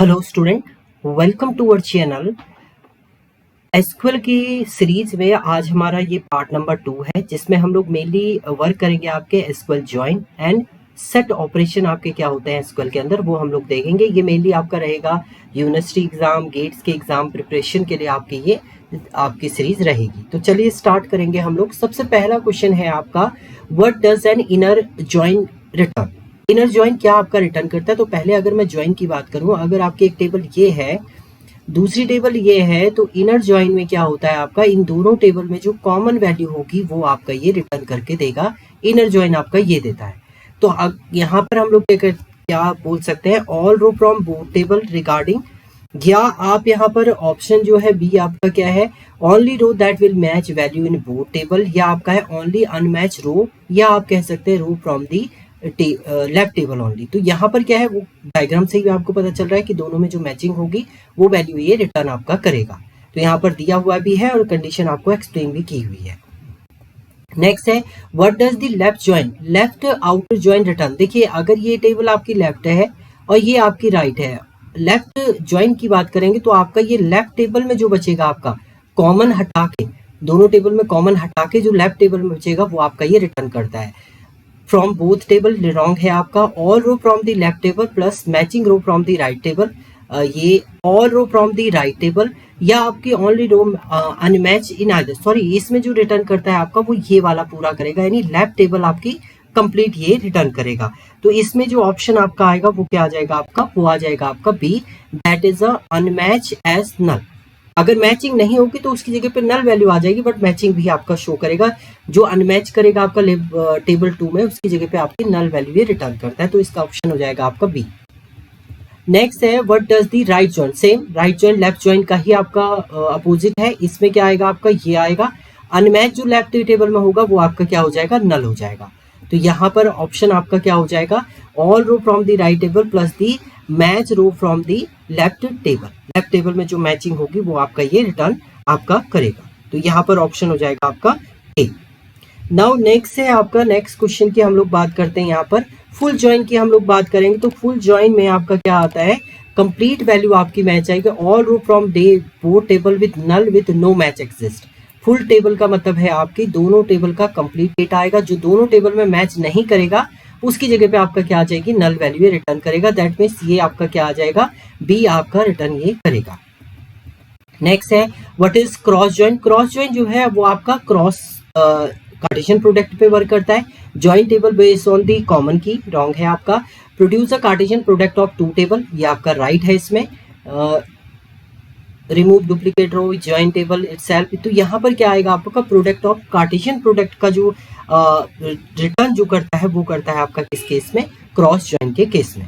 Hello student, welcome to our channel. SQL की series में आज हमारा ये पार्ट नंबर 2 है, जिसमें हम लोग मेनली वर्क करेंगे आपके SQL join and set operation आपके क्या होते हैं एसक्यूएल के अंदर, वो हम लोग देखेंगे। ये मेनली आपका रहेगा यूनिवर्सिटी एग्जाम, गेट्स के एग्जाम प्रिपरेशन के लिए आपकी सीरीज रहेगी। तो चलिए स्टार्ट करेंगे हम लोग। सबसे पहला क्वेश्चन है आपका, what does an inner join return. Inner join क्या आपका रिटर्न करता है? तो पहले अगर मैं जॉइन की बात करूं, अगर आपकी एक टेबल ये है, दूसरी टेबल ये है, तो इनर जॉइन में क्या होता है आपका, इन दोनों टेबल में जो कॉमन वैल्यू होगी वो आपका ये रिटर्न करके देगा। इनर जॉइन आपका ये देता है। तो अब यहाँ पर हम लोग क्या बोल सकते हैं, all row from both table regarding, या आप यहाँ पर ऑप्शन जो है बी आपका क्या है, only row that will match value in both table, या आपका है ओनली अनमैच रो, या आप कह सकते हैं row from the left table only. तो यहाँ पर क्या है, वो डायग्राम से ही आपको पता चल रहा है कि दोनों में जो मैचिंग होगी वो वैल्यू ये रिटर्न आपका करेगा। तो यहाँ पर दिया हुआ भी है और कंडीशन आपको एक्सप्लेन भी की हुई है। नेक्स्ट है, what does the left join, left outer join return. देखिए, अगर ये टेबल आपकी लेफ्ट है और ये आपकी राइट है, लेफ्ट जॉइन की बात करेंगे तो आपका ये लेफ्ट टेबल में जो बचेगा आपका कॉमन हटा के, दोनों टेबल में कॉमन हटा के जो लेफ्ट टेबल में बचेगा वो आपका ये रिटर्न करता है। फ्रॉम बोथ टेबल रॉन्ग है आपका, all row from the left table plus matching row from the right table, ये all row from the right table, या आपकी only row unmatch in either. Sorry, इसमें जो रिटर्न करता है आपका वो ये वाला पूरा करेगा, यानी लेफ्ट टेबल आपकी कंप्लीट ये रिटर्न करेगा। तो इसमें जो ऑप्शन आपका आएगा वो क्या आ जाएगा आपका, वो आ जाएगा आपका B, that is a unmatch as null. अगर मैचिंग नहीं होगी तो उसकी जगह पे नल वैल्यू आ जाएगी, बट मैचिंग भी आपका शो करेगा। जो अनमैच करेगा आपका टेबल 2 में, उसकी जगह पे आपकी नल वैल्यू ये रिटर्न करता है। तो इसका ऑप्शन हो जाएगा आपका बी। नेक्स्ट है, what does the right join, same right join left join का ही आपका अपोजिट है। इसमें क्या आएगा आपका, ये आएगा अनमैच, जो लेफ्ट टेबल में होगा वो आपका क्या हो जाएगा, नल हो जाएगा। तो यहाँ पर ऑप्शन आपका क्या हो जाएगा, all row from the right table plus the match row from the left table. Left table में जो मैचिंग होगी वो आपका ये रिटर्न आपका करेगा। तो यहाँ पर ऑप्शन हो जाएगा आपका ए। नाउ नेक्स्ट है आपका, नेक्स्ट क्वेश्चन की हम लोग बात करते हैं। यहाँ पर फुल जॉइन की हम लोग बात करेंगे। तो फुल जॉइन में आपका क्या आता है, कंप्लीट वैल्यू आपकी मैच आएगी, all row from the both table with null with no match exist. Full table का मतलब है आपकी दोनों टेबल का कंप्लीट डेटा आएगा। जो दोनों टेबल में मैच नहीं करेगा उसकी जगह पे आपका क्या आ जाएगी, नल वैल्यू रिटर्न करेगा। दैट मीन्स ये आपका क्या आ जाएगा, बी आपका रिटर्न ये करेगा। नेक्स्ट है, what is cross join. Cross join जो है वो आपका क्रॉस कार्टेशियन प्रोडक्ट पे वर्क करता है। Join table based on the common key, wrong है आपका। Produce a Cartesian product of two table, ये आपका राइट है इसमें। Remove duplicate row join table itself. तो यहाँ पर क्या आएगा आपका, प्रोडक्ट ऑफ कार्टेशियन प्रोडक्ट का जो रिटर्न जो करता है वो करता है आपका किस केस में, क्रॉस जॉइन के केस में।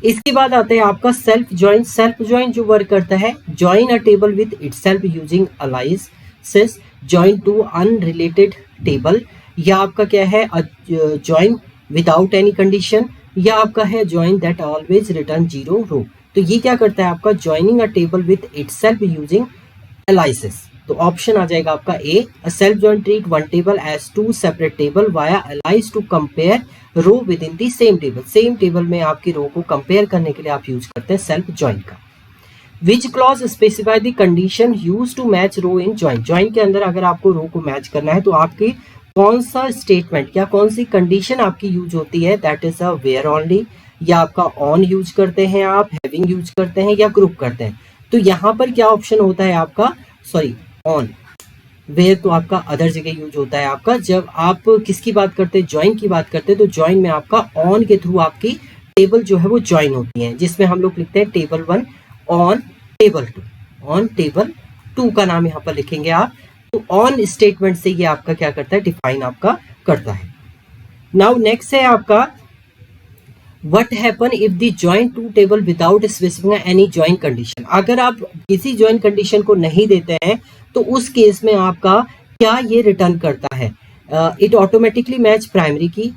इसके बाद आता है आपका सेल्फ जॉइन। सेल्फ जॉइन जो वर्क करता है, join a table with itself using aliases, join two unrelated table, या आपका क्या है जॉइन विदाउट एनी कंडीशन, या आपका है join that always return zero row. तो ये क्या करता है आपका, joining a table with itself using aliases. तो ऑप्शन आ जाएगा आपका A, a self join treat one table as two separate table via aliases to compare row within the same table. Same table में आपकी रो को compare करने के लिए आप यूज करते हैं सेल्फ जॉइन का। Which clause specify the condition use to match row in join. Join के अंदर अगर आपको रो को मैच करना है तो आपकी कौन सा स्टेटमेंट या कौन सी कंडीशन आपकी यूज होती है, that is a where only, या आपका ऑन यूज करते हैं, आप हैविंग यूज करते हैं, या ग्रुप करते हैं। तो यहाँ पर क्या ऑप्शन होता है आपका, सॉरी ऑन, वेयर तो आपका अदर जगह यूज होता है आपका। जब आप किसकी बात करते हैं, ज्वाइन की बात करते हैं, तो ज्वाइन में आपका ऑन के थ्रू आपकी टेबल जो है वो ज्वाइन होती है, जिसमें हम लोग लिखते हैं table 1 on table 2, on table 2 का नाम यहाँ पर लिखेंगे आप। तो ऑन स्टेटमेंट से ये आपका क्या करता है, डिफाइन आपका करता है। नाउ नेक्स्ट है आपका, What happen if the join two table without specifying any join condition। अगर आप किसी join condition को नहीं देते हैं तो उस केस में आपका क्या ये रिटर्न करता है, इट ऑटोमेटिकली मैच प्राइमरी की,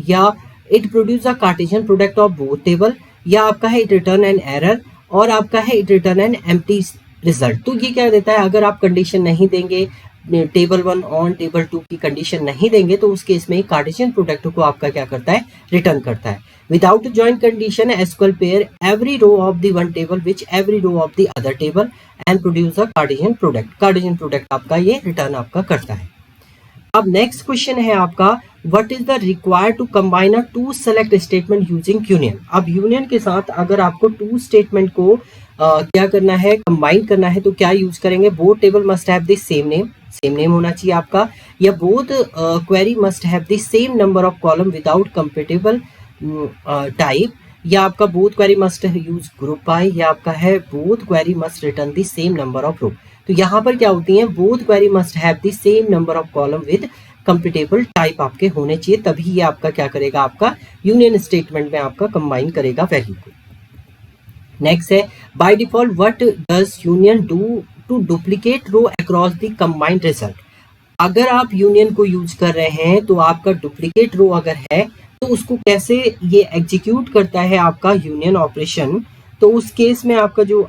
या it produce a Cartesian product of both table, या आपका है इट रिटर्न एन एरर, और आपका है it return an empty result. तो ये क्या देता है, अगर आप कंडीशन नहीं देंगे, टेबल 1 ऑन टेबल 2 की कंडीशन नहीं देंगे तो उस केस में कार्टेशियन प्रोडक्ट को आपका क्या करता है, रिटर्न करता है। Without joint condition SQL pair every row of the one table which every row of the other table and produce a Cartesian product. Cartesian product आपका ये रिटर्न आपका करता है। अब नेक्स्ट क्वेश्चन है आपका what is the required to combine a two select statement using union. अब union के साथ अगर आपको टू स्टेटमेंट को क्या करना है, कंबाइन करना है, तो क्या यूज करेंगे, both table must have the same name होना चाहिए आपका, या both query must have the same number of column without compatible type, या आपका both query must use group by, या आपका है both query must return the same number of row. तो यहाँ पर क्या होती है, both query must have the same number of column with compatible type आपके होने चाहिए, तभी ये आपका क्या करेगा, आपका यूनियन स्टेटमेंट में आपका कंबाइन करेगा वैल्यू को। नेक्स्ट है by default what does union do to duplicate row across the combined result. अगर आप यूनियन को यूज कर रहे हैं तो आपका डुप्लीकेट रो अगर है तो उसको कैसे ये एग्जीक्यूट करता है आपका यूनियन ऑपरेशन। तो उस केस में आपका जो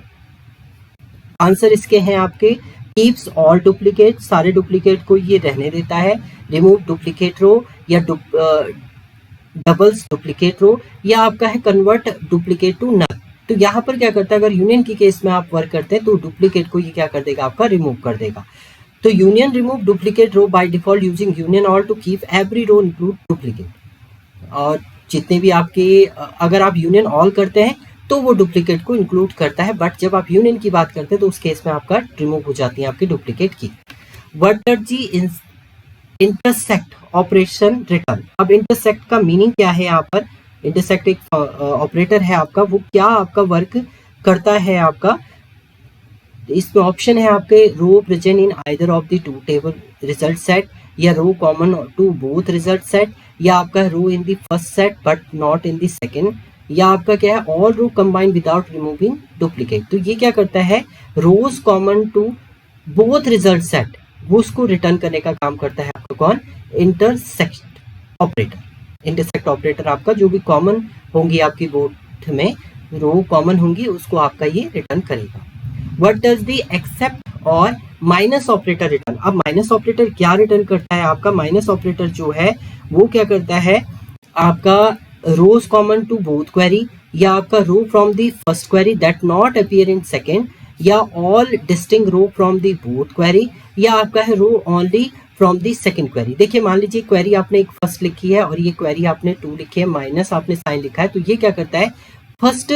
आंसर इसके हैं आपके कीप्स ऑल डुप्लीकेट, सारे डुप्लीकेट को ये रहने देता है, रिमूव डुप्लीकेट रो, या डबल्स डुप्लीकेट रो, या आपका है कन्वर्ट डुप्लीकेट टू नल। तो यहाँ पर क्या करता है, अगर यूनियन की केस में आप वर्क करते हैं तो डुप्लीकेट को ये क्या कर देगा, आपका रिमूव कर देगा। तो union remove duplicate row by default using union all to keep every row include duplicate. और जितने भी आपके अगर आप यूनियन ऑल करते हैं तो वो डुप्लीकेट को इंक्लूड करता है, बट जब आप यूनियन की बात करते हैं तो उस केस में आपका रिमूव हो जाती है आपकी डुप्लीकेट की। What does the intersect operation return. अब इंटरसेक्ट का मीनिंग क्या है, यहाँ पर इंटरसेक्ट एक ऑपरेटर है आपका, वो क्या आपका वर्क करता है आपका। इसमें ऑप्शन है आपके row present in either of the two table result set, या row common to both result set, या आपका row in the first set but not in the second, या आपका क्या है all row combine without removing duplicate. तो ये क्या करता है, rows common to both result set, वो उसको रिटर्न करने का काम करता है आपका कौन, इंटरसेक्ट ऑपरेटर। इंटरसेक्ट ऑपरेटर आपका जो भी कॉमन होंगी आपकी बोथ में रो कॉमन होंगी उसको आपका ये रिटर्न करेगा। व्हाट डज द एक्सेप्ट और माइनस ऑपरेटर रिटर्न। अब माइनस ऑपरेटर क्या रिटर्न करता है आपका, माइनस ऑपरेटर जो है वो क्या करता है आपका rows common to both query, या आपका row from the first query that not appear in second, या all distinct row from the both query, या आपका है row only from the second query. देखिए मान लीजिए क्वेरी आपने एक फर्स्ट लिखी है और ये क्वेरी आपने 2 लिखी है, माइनस आपने साइन लिखा है, तो ये क्या करता है फर्स्ट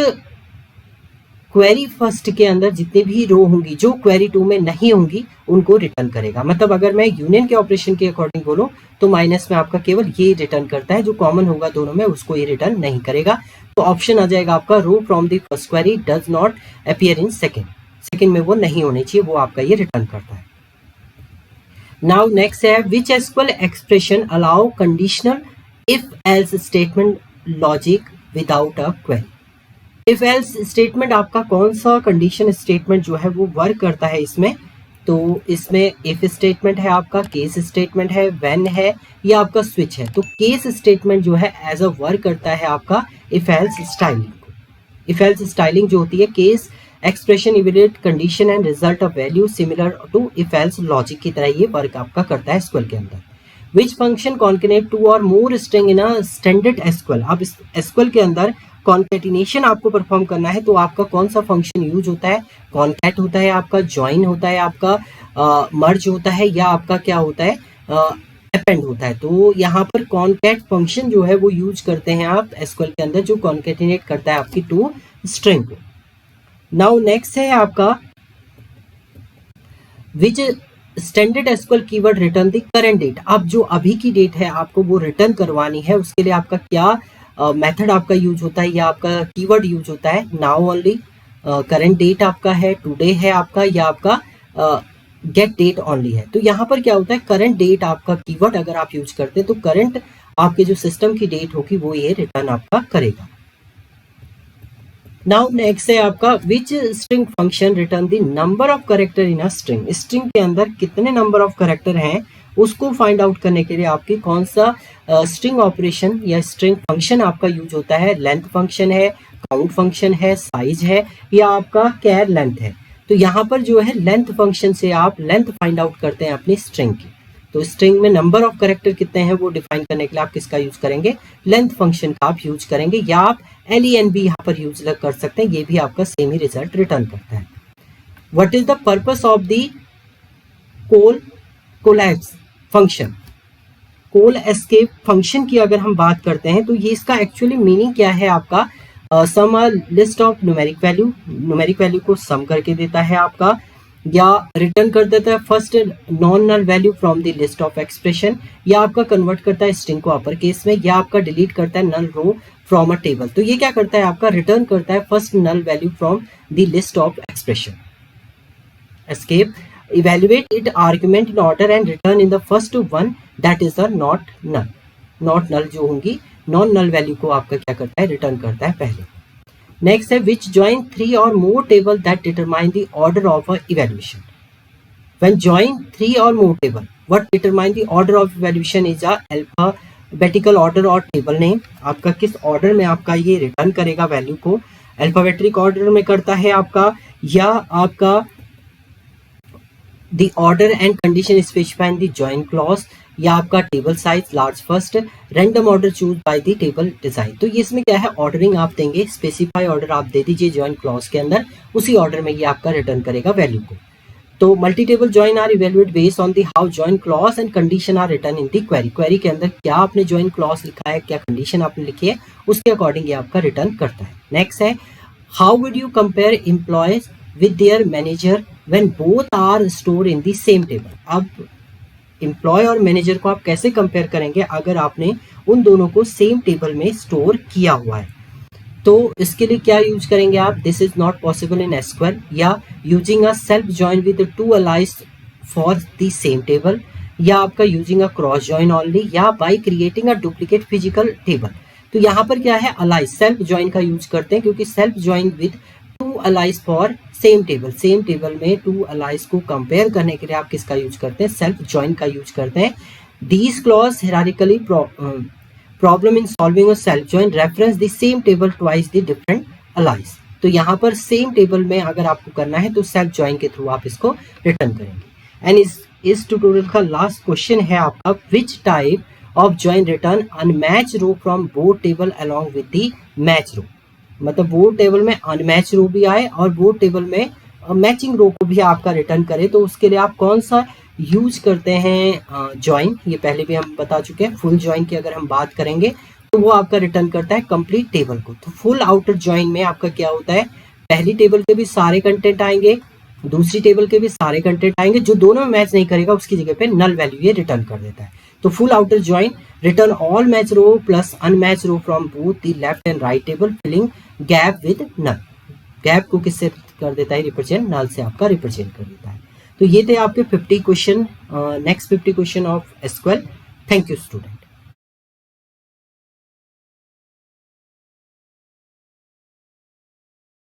क्वेरी फर्स्ट के अंदर जितने भी रो होंगी जो क्वेरी 2 में नहीं होंगी उनको रिटर्न करेगा। मतलब अगर मैं यूनियन के ऑपरेशन के अकॉर्डिंग बोलूं तो माइनस में आपका केवल ये रिटर्न करता है, जो कॉमन होगा दोनों में उसको ये रिटर्न नहीं करेगा। तो ऑप्शन आ जाएगा आपका row from the first query does not appear in second, second में वो नहीं होने चाहिए, वो आपका ये रिटर्न करता है। नाउ नेक्स्ट है which SQL expression allow conditional if else statement logic without a query. If else statement आपका कौन सा कंडीशन स्टेटमेंट जो है वो वर्क करता है इसमें। तो इसमें इफ स्टेटमेंट है आपका, केस स्टेटमेंट है, व्हेन है, या आपका स्विच है। तो केस स्टेटमेंट जो है एज अ वर्क करता है आपका इफ एल्स स्टाइलिंग को। इफ एल्स स्टाइलिंग जो होती है case expression evaluate condition and result of value similar to if else logic की तरह ये वर्क आपका करता है एसक्यूएल के अंदर। विच फंक्शन कॉन्केटेनेट 2 और more string in a standard SQL. अब एसक्यूएल के अंदर कॉन्केटिनेशन आपको परफॉर्म करना है तो आपका कौन सा फंक्शन यूज होता है, कॉन्कैट होता है आपका, ज्वाइन होता है आपका, मर्ज होता है, या आपका क्या होता है अपेंड होता है। तो यहाँ पर कॉन्कैट फंक्शन जो है वो यूज करते हैं आप एसक्यूएल के अंदर, जो कॉन्केटिनेट करता है आपकी 2 स्ट्रिंग को। नाउ नेक्स्ट है आपका which standard SQL keyword return the current date. अब जो अभी की डेट है आपको वो रिटर्न करवानी है, उसके लिए आपका क्या मेथड आपका यूज होता है या आपका कीवर्ड यूज होता है, नाउ ओनली, करंट डेट आपका है, टुडे है आपका, या आपका गेट डेट ओनली है। तो यहाँ पर क्या होता है करंट डेट आपका कीवर्ड अगर आप यूज करते हैं तो करंट आपके जो सिस्टम की डेट होगी वो ये रिटर्न आपका करेगा। नाउ नेक्स्ट है आपका विच string function return the number of character in a string. String के अंदर कितने नंबर ऑफ कैरेक्टर हैं उसको फाइंड आउट करने के लिए आपकी कौन सा स्ट्रिंग ऑपरेशन या स्ट्रिंग फंक्शन आपका यूज होता है। लेंथ फंक्शन है, काउंट फंक्शन है, साइज है, या आपका कैर लेंथ है। तो यहाँ पर जो है लेंथ फंक्शन से आप लेंथ फाइंड आउट करते हैं अपनी स्ट्रिंग की। तो स्ट्रिंग में नंबर ऑफ कैरेक्टर कितने हैं वो डिफाइन करने के लिए आप किसका यूज करेंगे, लेंथ फंक्शन का आप यूज करेंगे, या आप len भी यहाँ पर यूज कर सकते हैं, ये भी आपका सेम ही रिजल्ट रिटर्न करता है। What is the purpose of the collapse function, coalesce function की अगर हम बात करते हैं तो ये इसका एक्चुअली मीनिंग क्या है आपका, सम लिस्ट ऑफ न्यूमेरिक वैल्यू को सम करके देता है आपका, या रिटर्न कर देता है first non null value from the list of expression, या आपका कन्वर्ट करता है स्ट्रिंग को अपर केस में, या आपका डिलीट करता है नल रो फ्रॉम अ टेबल। तो ये क्या करता है आपका, रिटर्न करता है first null value from the list of expression. Escape evaluate it argument in order and return in the first one that is the not null जो होंगी नॉन नल वैल्यू को आपका क्या करता है, रिटर्न करता है पहले। नेक्स्ट है which join 3 or more table that determine the order of a evaluation। when join 3 or more table what determine the order of evaluation is a alphabetical order और table name, आपका किस order में आपका ये return करेगा value को, alphabetic order में करता है आपका, या आपका the order and condition specified in the join clause, या आपका table size large first, random order choose by the table design. तो ये इसमें क्या है, ऑर्डरिंग आप देंगे, स्पेसिफाई ऑर्डर आप दे दीजिए जॉइन क्लॉज के अंदर, उसी ऑर्डर में ये आपका रिटर्न करेगा वैल्यू को। तो multi table join are evaluate based on the how join clause and condition are return in the query, query के अंदर क्या आपने जॉइन क्लॉज लिखा है, क्या कंडीशन आपने लिखी है, उसके अकॉर्डिंग ये आपका रिटर्न करता है। नेक्स्ट है how would you compare employees with their manager when both are stored in the same table। अब एम्प्लॉय और मैनेजर को आप कैसे कंपेयर करेंगे अगर आपने उन दोनों को सेम टेबल में स्टोर किया हुआ है। तो इसके लिए क्या यूज करेंगे आप, this is not possible in SQL, या using a self join with two aliases for the same table, या आपका using a cross join only, या by creating a duplicate physical table. तो यहाँ पर क्या है, अलाइज सेल्फ जॉइन का यूज करते हैं, क्योंकि self join with two aliases for same table में टू अलाइज को कंपेयर करने के लिए आप किसका यूज करते हैं, सेल्फ जॉइन का यूज करते हैं। These clause hierarchically problem in solving a self join reference the same table twice the different aliases. तो यहाँ पर सेम टेबल में अगर आपको करना है तो सेल्फ जॉइन के थ्रू आप इसको रिटर्न करेंगे। एंड इस ट्यूटोरियल का लास्ट क्वेश्चन है आपका, which type of join return unmatch row from both table along with the match row, मतलब वो टेबल में अनमैच रो भी आए और वो टेबल में मैचिंग रो को भी आपका रिटर्न करे। तो उसके लिए आप कौन सा यूज करते हैं, जॉइन, ये पहले भी हम बता चुके हैं। फुल जॉइन की अगर हम बात करेंगे तो वो आपका रिटर्न करता है कंप्लीट टेबल को। तो फुल आउटर जॉइन में आपका क्या होता है, पहली टेबल के भी सारे कंटेंट आएंगे, दूसरी टेबल के भी सारे कंटेंट आएंगे, जो दोनों में मैच नहीं करेगा उसकी जगह पे नल वैल्यू ये रिटर्न कर देता है। तो full outer join return all match row plus unmatch row from both the left and right table filling gap with null. Gap को किससे कर देता है, रिप्रेजेंट, नल से आपका रिप्रेजेंट कर देता है। तो ये थे आपके 50 question, next 50 question of SQL. Thank you student.